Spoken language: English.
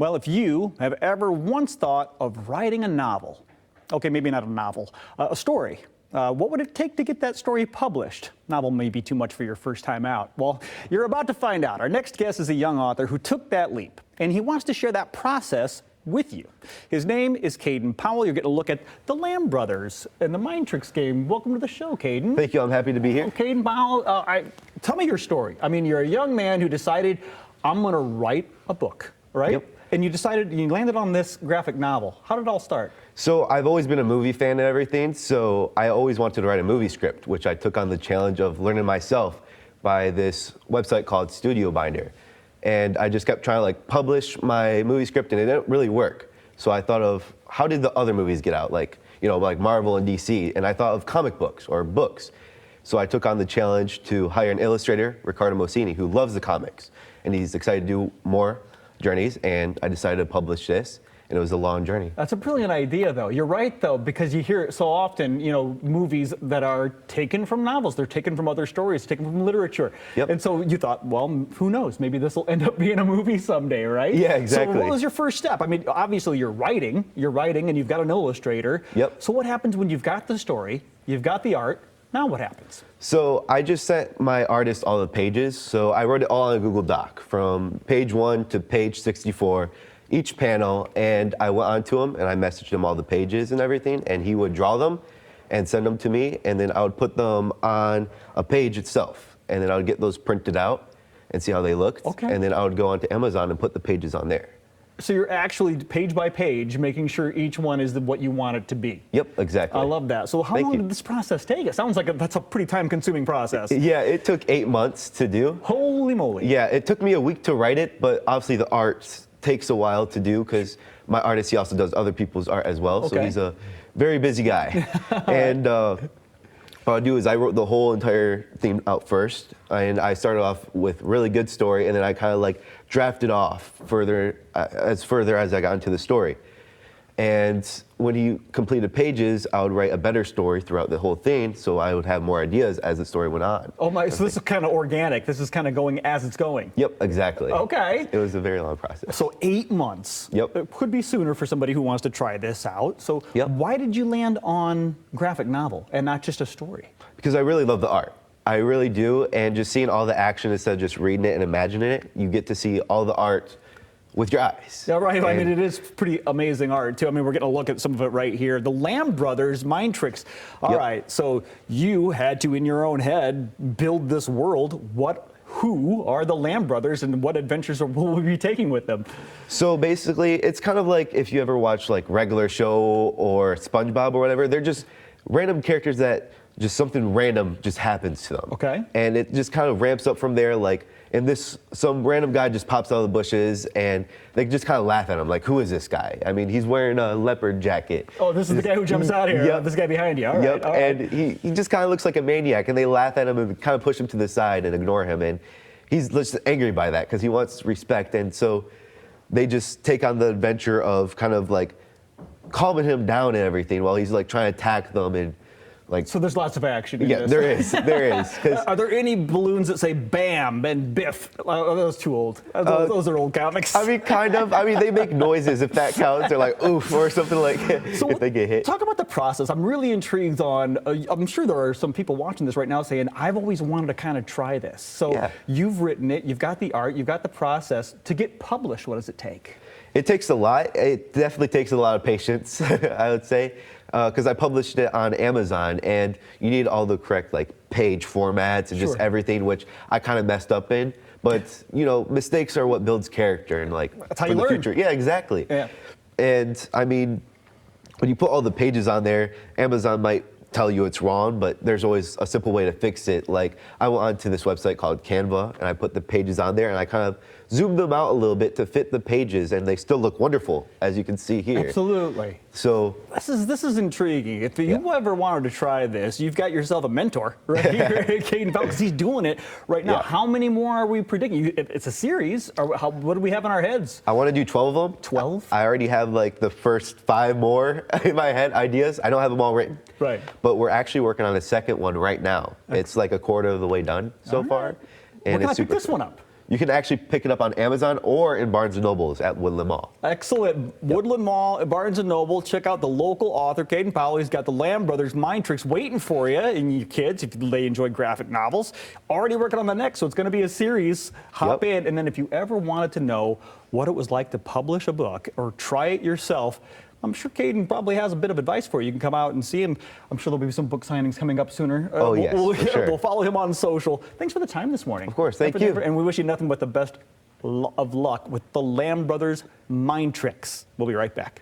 Well, if you have ever once thought of writing a novel, okay, maybe not a novel, a story, what would it take to get that story published? Novel may be too much for your first time out. Well, you're about to find out. Our next guest is a young author who took that leap, and he wants to share that process with you. His name is Kaiden Powell. You're getting a look at the Lamb Brothers and the Mind Tricks game. Welcome to the show, Kaiden. Thank you. I'm happy to be here. Kaiden Powell, tell me your story. I mean, you're a young man who decided, I'm going to write a book, right? Yep. And you landed on this graphic novel. How did it all start? So I've always been a movie fan and everything, so I always wanted to write a movie script, which I took on the challenge of learning myself by this website called Studio Binder. And I just kept trying to publish my movie script, and it didn't really work. So I thought of, how did the other movies get out? Like Marvel and DC, and I thought of comic books or books. So I took on the challenge to hire an illustrator, Ricardo Mosini, who loves the comics, and he's excited to do more journeys, and I decided to publish this, and it was a long journey. That's a brilliant idea, though. You're right, though, because you hear it so often, movies that are taken from novels, they're taken from other stories, taken from literature. Yep. And so you thought, well, who knows, maybe this will end up being a movie someday, right? Yeah, exactly. So what was your first step? I mean, obviously you're writing, and you've got an illustrator. Yep. So what happens when you've got the story, you've got the art, now what happens? So I just sent my artist all the pages. So I wrote it all on a Google Doc from page 1 to page 64, each panel, and I went on to him and I messaged him all the pages and everything, and he would draw them and send them to me, and then I would put them on a page itself, and then I would get those printed out and see how they looked. Okay. And then I would go onto Amazon and put the pages on there. So you're actually page by page making sure each one is what you want it to be. Yep, exactly. I love that. So how long did this process take? It sounds like that's a pretty time-consuming process. Yeah, it took 8 months to do. Holy moly. Yeah, it took me a week to write it, but obviously the art takes a while to do because my artist, he also does other people's art as well. Okay. So he's a very busy guy. And what I do is I wrote the whole entire theme out first, and I started off with really good story, and then I kind of drafted off further as I got into the story. And when he completed pages, I would write a better story throughout the whole thing, so I would have more ideas as the story went on. Oh my, so this is kind of organic. This is kind of going as it's going. Yep, exactly. Okay. It was a very long process. So 8 months. Yep. It could be sooner for somebody who wants to try this out. So Yep. Why did you land on graphic novel and not just a story? Because I really love the art. I really do, and just seeing all the action instead of just reading it and imagining it, you get to see all the art with your eyes. Yeah, right. I mean, it is pretty amazing art, too. I mean, we're getting a look at some of it right here. The Lamb Brothers, Mind Tricks. All right, so you had to, in your own head, build this world. Who are the Lamb Brothers, and what adventures will we be taking with them? So basically, it's kind of like if you ever watch regular show or SpongeBob or whatever, they're just random characters that just something random just happens to them. Okay. And it just kind of ramps up from there. Some random guy just pops out of the bushes, and they just kind of laugh at him. Like, who is this guy? I mean, he's wearing a leopard jacket. Oh, this is the guy who jumps out here. Yep. This guy behind you. All right. Yep. All right. And he just kind of looks like a maniac, and they laugh at him and kind of push him to the side and ignore him. And he's just angry by that because he wants respect. And so they just take on the adventure of kind of calming him down and everything while he's trying to attack them and So there's lots of action in yeah, this. there is. Are there any balloons that say Bam and Biff? Are those too old? Those are old comics. I mean, kind of. I mean, they make noises if that counts. They're like, oof, or something if they get hit. Talk about the process. I'm really intrigued on, I'm sure there are some people watching this right now saying, I've always wanted to kind of try this. So You've written it, you've got the art, you've got the process. To get published, what does it take? It takes a lot. It definitely takes a lot of patience, I would say, because I published it on Amazon, and you need all the correct page formats and just everything, which I kind of messed up in. But mistakes are what builds character and that's how for you the learn. future. Yeah, exactly. Yeah. And I mean, when you put all the pages on there, Amazon might tell you it's wrong, but there's always a simple way to fix it. I went onto this website called Canva, and I put the pages on there, and I kind of zoomed them out a little bit to fit the pages, and they still look wonderful, as you can see here. Absolutely. So this is intriguing. If you ever wanted to try this, you've got yourself a mentor right here, Kaiden Powell, because he's doing it right now. Yeah. How many more are we predicting? It's a series. What do we have in our heads? I want to do 12 of them. 12? I already have the first 5 more in my head, ideas. I don't have them all written. Right. But we're actually working on a second one right now. It's a quarter of the way done so far. And And we're it's gonna pick super this one up. You can actually pick it up on Amazon or in Barnes & Nobles at Woodland Mall. Excellent. Woodland Mall, Barnes & Noble. Check out the local author, Kaiden Powell. He's got the Lamb Brothers Mind Tricks waiting for you and you kids if they enjoy graphic novels. Already working on the next, so it's going to be a series. Hop in, and then if you ever wanted to know what it was like to publish a book or try it yourself, I'm sure Kaiden probably has a bit of advice for you. You can come out and see him. I'm sure there'll be some book signings coming up sooner. Oh, yes, for sure. We'll follow him on social. Thanks for the time this morning. Of course, thank you. And we wish you nothing but the best of luck with the Lamb Brothers Mind Tricks. We'll be right back.